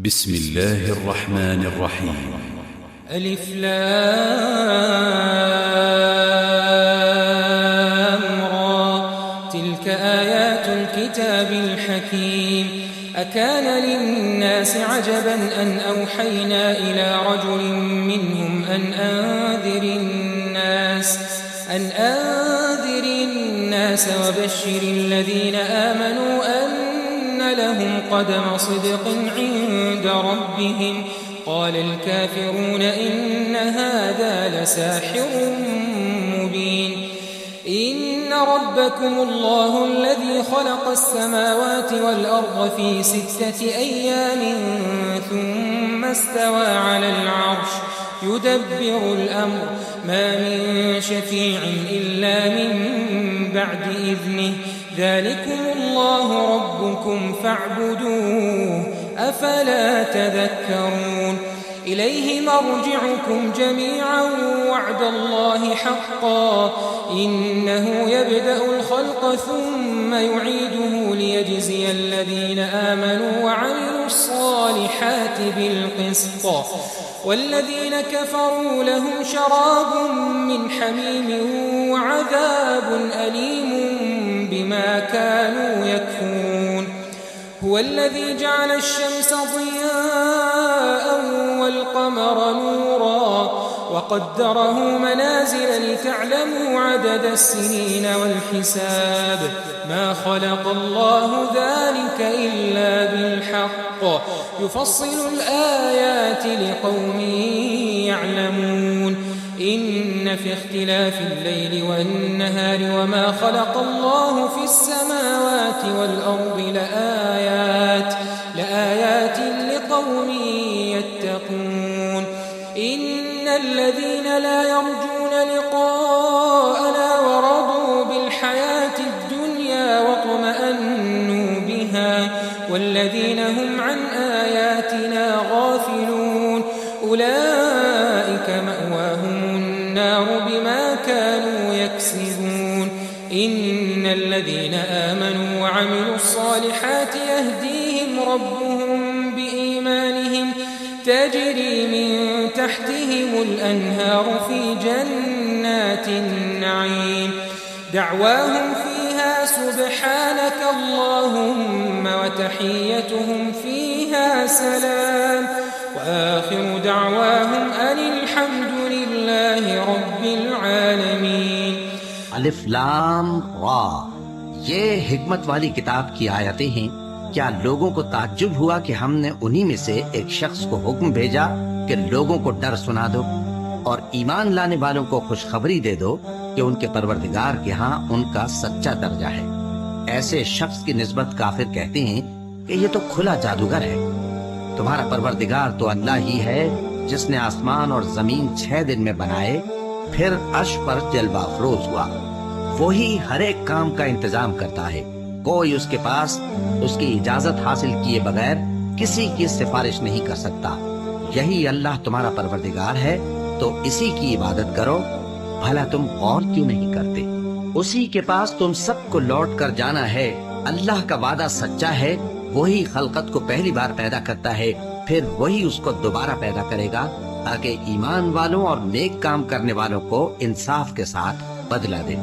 بسم الله الرحمن الرحيم. ألف لام را تلك آيات الكتاب الحكيم. أكان للناس عجبا أن أوحينا إلى رجل منهم أن أنذر الناس وبشر الذين آمنوا أن لهم قدم صدق عند ربهم. قال الكافرون إن هذا لساحر مبين. إن ربكم الله الذي خلق السماوات والأرض في 6 أيام ثم استوى على العرش يدبر الأمر ما من شفيع إلا من بعد إذنه. ذلكم الله ربكم فاعبدوه أفلا تذكرون. إليه مرجعكم جميعا وعد الله حقا إنه يبدأ الخلق ثم يعيده ليجزي الذين آمنوا وعملوا الصالحات بالقسط. والذين كفروا لهم شراب من حميم وعذاب أليم بما كانوا يكفرون. هو الذي جعل الشمس ضياء والقمر نورا وقدره منازل لتعلموا عدد السنين والحساب. ما خلق الله ذلك إلا بالحق يفصل الآيات لقوم يعلمون. إن في اختلاف الليل والنهار وما خلق الله في السماوات والأرض لآيات لقوم يتقون. إن الذين لا يرجون لقاءنا ورضوا بالحياة الدنيا واطمأنوا بها والذين هم عن آياتنا غافلون أولئك مأواهم النار بما كانوا يكسبون. إن الذين آمنوا وعملوا الصالحات يهديهم ربهم بإيمانهم تجري من تحتهم الأنهار في جنات النعيم. دعواهم فيها سبحانك اللهم وتحيتهم فيها سلام وآخر دعواهم أن الحمد لله رب العالمين. अलिफ लाम रा, ये हिकमत वाली किताब की आयतें हैं। क्या लोगों को ताज्जुब हुआ कि हमने उन्हीं में से एक शख्स को हुक्म भेजा कि लोगों को डर सुना दो और ईमान लाने वालों को खुशखबरी दे दो कि उनके परवरदिगार के यहाँ उनका सच्चा दर्जा है। ऐसे शख्स की निस्बत काफिर कहते हैं कि ये तो खुला जादूगर है। तुम्हारा परवरदिगार तो अल्लाह ही है जिसने आसमान और जमीन 6 दिन में बनाए फिर अर्श पर जलवा अफरोज हुआ। वही हर एक काम का इंतजाम करता है। कोई उसके पास उसकी इजाजत हासिल किए बगैर किसी की सिफारिश नहीं कर सकता। यही अल्लाह तुम्हारा परवरदिगार है तो इसी की इबादत करो। भला तुम और क्यों नहीं करते? उसी के पास तुम सबको लौट कर जाना है। अल्लाह का वादा सच्चा है। वही खलकत को पहली बार पैदा करता है फिर वही उसको दोबारा पैदा करेगा ताकि ईमान वालों और नेक काम करने वालों को इंसाफ के साथ बदला दे।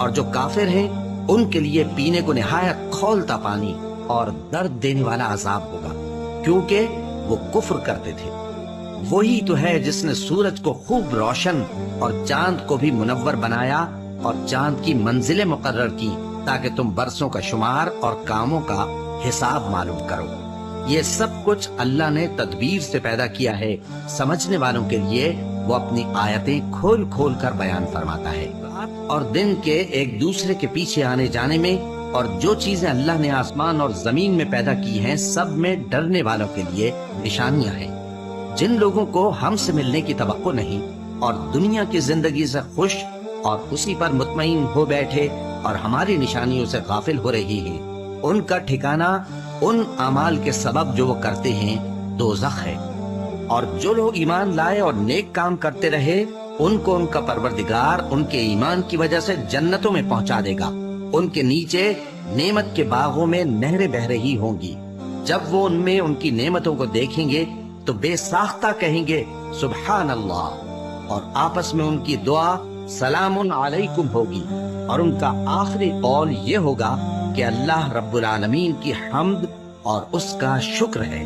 और जो काफिर हैं उनके लिए पीने को निहायत खौलता पानी और दर्द देने वाला अजाब होगा क्योंकि वो कुफ्र करते थे। वही तो है जिसने सूरज को खूब रोशन और चांद को भी मुनव्वर बनाया और चांद की मंजिलें मुकर्रर की ताकि तुम बरसों का शुमार और कामों का हिसाब मालूम करो। ये सब कुछ अल्लाह ने तदबीर से पैदा किया है। समझने वालों के लिए वो अपनी आयतें खोल खोल कर बयान फरमाता है। और दिन के एक दूसरे के पीछे आने जाने में और जो चीजें अल्लाह ने आसमान और जमीन में पैदा की हैं सब में डरने वालों के लिए निशानियां हैं। जिन लोगों को हमसे मिलने की तवक्को नहीं और दुनिया की जिंदगी से खुश और उसी पर मुतमईन हो बैठे और हमारी निशानियों से गाफिल हो रही है उनका ठिकाना उन अमाल के सबब जो वो करते हैं दोज़ख है। और जो लोग ईमान लाए और नेक काम करते रहे उनको उनका परवरदिगार उनके ईमान की वजह से जन्नतों में पहुंचा देगा। उनके नीचे नेमत के बागों में नहरें बह रही होंगी جب وہ ان میں ان کی نعمتوں کو دیکھیں گے تو بے ساختہ کہیں گے سبحان اللہ، اور آپس میں ان کی دعا سلام علیکم ہوگی، اور ان کا آخری قول یہ ہوگا کہ اللہ رب العالمین کی حمد اور اس کا شکر ہے۔